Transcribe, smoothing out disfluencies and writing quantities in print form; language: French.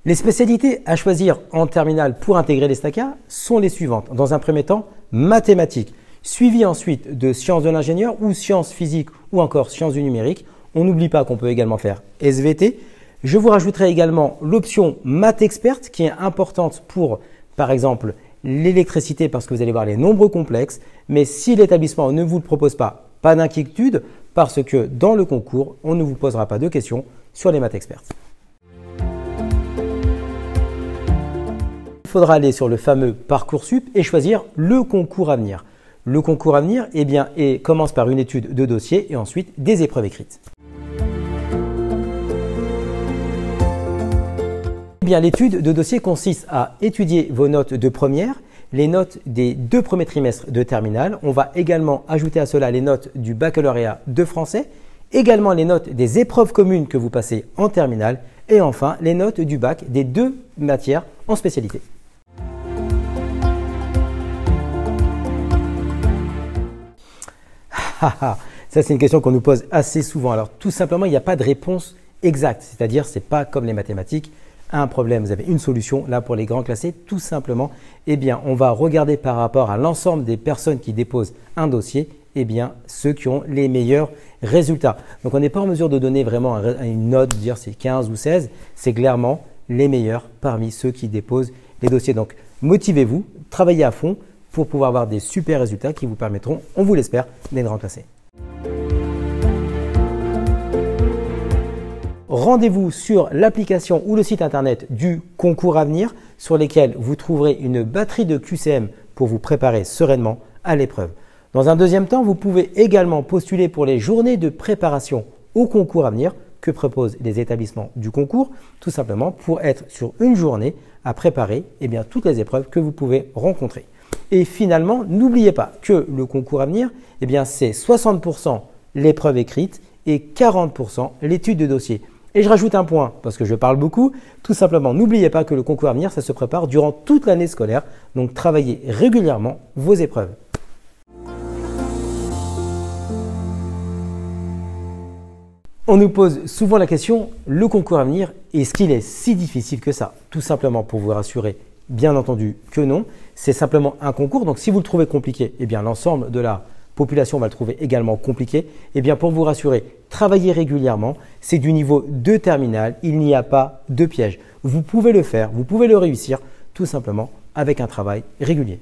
Les spécialités à choisir en terminale pour intégrer les STACA sont les suivantes. Dans un premier temps, mathématiques, suivi ensuite de sciences de l'ingénieur ou sciences physiques ou encore sciences du numérique. On n'oublie pas qu'on peut également faire SVT. Je vous rajouterai également l'option maths experte qui est importante pour, par exemple, l'électricité parce que vous allez voir les nombres complexes. Mais si l'établissement ne vous le propose pas, pas d'inquiétude parce que dans le concours, on ne vous posera pas de questions sur les maths expertes. Il faudra aller sur le fameux Parcoursup et choisir le concours à venir. Le concours à venir commence par une étude de dossier et ensuite des épreuves écrites. L'étude de dossier consiste à étudier vos notes de première, les notes des 2 premiers trimestres de terminale. On va également ajouter à cela les notes du baccalauréat de français, également les notes des épreuves communes que vous passez en terminale et enfin les notes du bac des 2 matières en spécialité. Ça, c'est une question qu'on nous pose assez souvent. Alors, tout simplement, il n'y a pas de réponse exacte. C'est-à-dire, ce n'est pas comme les mathématiques. Un problème, vous avez une solution. Là, pour les grands classés, tout simplement, on va regarder par rapport à l'ensemble des personnes qui déposent un dossier, ceux qui ont les meilleurs résultats. Donc, on n'est pas en mesure de donner vraiment une note, de dire c'est 15 ou 16. C'est clairement les meilleurs parmi ceux qui déposent les dossiers. Donc, motivez-vous, travaillez à fond pour pouvoir avoir des super résultats qui vous permettront, on vous l'espère, d'être grands classés. Rendez-vous sur l'application ou le site internet du concours à venir sur lesquels vous trouverez une batterie de QCM pour vous préparer sereinement à l'épreuve. Dans un deuxième temps, vous pouvez également postuler pour les journées de préparation au concours à venir que proposent les établissements du concours, tout simplement pour être sur une journée à préparer toutes les épreuves que vous pouvez rencontrer. Et finalement, n'oubliez pas que le concours à venir, c'est 60% l'épreuve écrite et 40% l'étude de dossier. Et je rajoute un point, parce que je parle beaucoup, tout simplement, n'oubliez pas que le concours à venir, ça se prépare durant toute l'année scolaire, donc travaillez régulièrement vos épreuves. On nous pose souvent la question, le concours à venir, est-ce qu'il est si difficile que ça? Tout simplement pour vous rassurer, bien entendu que non, c'est simplement un concours, donc si vous le trouvez compliqué, l'ensemble de la population va le trouver également compliqué. Pour vous rassurer, travaillez régulièrement, c'est du niveau de terminale, il n'y a pas de piège. Vous pouvez le faire, vous pouvez le réussir tout simplement avec un travail régulier.